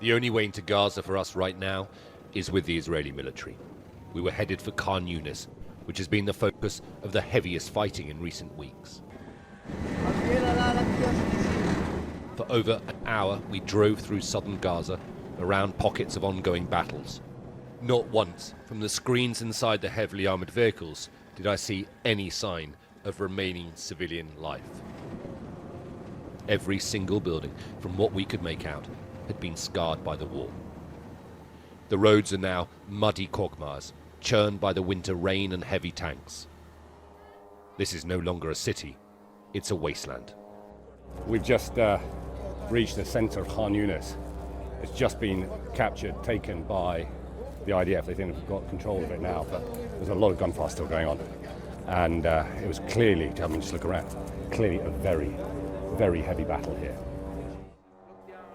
The only way into Gaza for us right now is with the Israeli military. We were headed for Khan Younis, which has been the focus of the heaviest fighting in recent weeks. For over an hour, we drove through southern Gaza, around pockets of ongoing battles. Not once, from the screens inside the heavily armoured vehicles, did I see any sign of remaining civilian life. Every single building, from what we could make out, had been scarred by the war. The roads are now muddy quagmires, churned by the winter rain and heavy tanks. This is no longer a city, it's a wasteland. We've just reached the centre of Khan Younis. It's just been captured, taken by the IDF. They think they've got control of it now, but there's a lot of gunfire still going on. And it was clearly, I mean, just look around, clearly a very, very heavy battle here.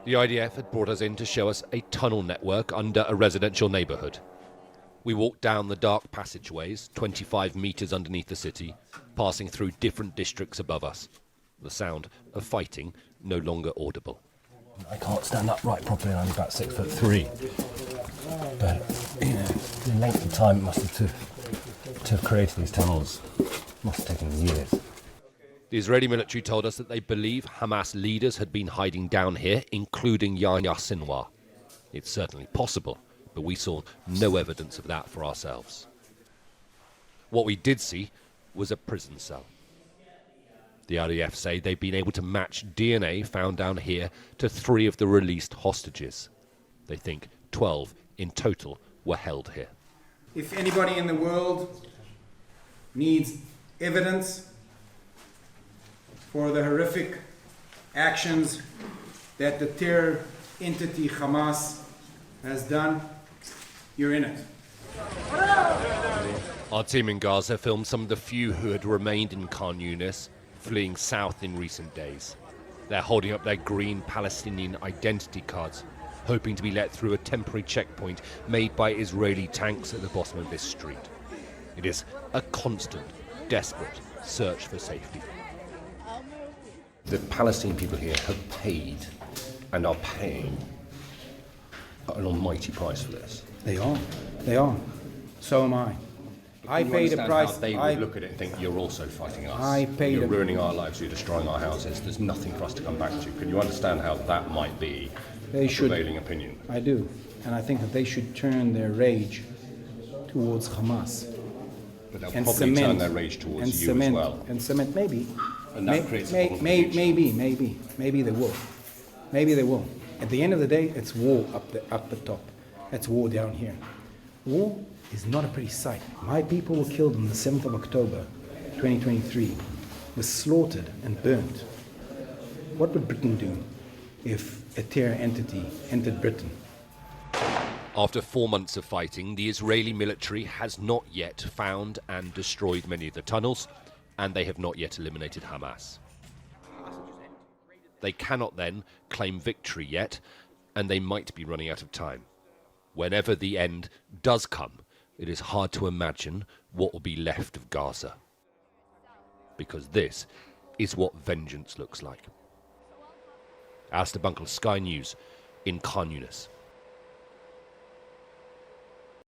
The IDF had brought us in to show us a tunnel network under a residential neighbourhood. We walked down the dark passageways, 25 metres underneath the city, passing through different districts above us. The sound of fighting no longer audible. I can't stand upright properly, and I'm about 6'3". But, you know, the length of time it must have to have created these tunnels must have taken years. The Israeli military told us that they believe Hamas leaders had been hiding down here, including Yahya Sinwar. It's certainly possible, but we saw no evidence of that for ourselves. What we did see was a prison cell. The RDF say they've been able to match DNA found down here to 3 of the released hostages. They think 12 in total were held here. If anybody in the world needs evidence for the horrific actions that the terror entity Hamas has done, you're in it. Our team in Gaza filmed some of the few who had remained in Khan Younis, fleeing south in recent days. They're holding up their green Palestinian identity cards, hoping to be let through a temporary checkpoint made by Israeli tanks at the bottom of this street. It is a constant, desperate search for safety. The Palestinian people here have paid and are paying an almighty price for this. They are. So am I. I paid a price. They would look at it and think, you're also fighting us. You're ruining our lives, you're destroying our houses. There's nothing for us to come back to. Can you understand how that might be a prevailing opinion? I do. And I think that they should turn their rage towards Hamas. But they'll probably turn their rage towards you as well. And cement, maybe. And that creates a problem. Maybe they will. Maybe they will. At the end of the day, it's war up the top. It's war down here. War is not a pretty sight. My people were killed on the 7th of October, 2023, were slaughtered and burnt. What would Britain do if a terror entity entered Britain? After 4 months of fighting, the Israeli military has not yet found and destroyed many of the tunnels, and they have not yet eliminated Hamas. They cannot then claim victory yet, and they might be running out of time. Whenever the end does come, it is hard to imagine what will be left of Gaza. Because this is what vengeance looks like. Alistair Bunkall, Sky News, in Khan Younis.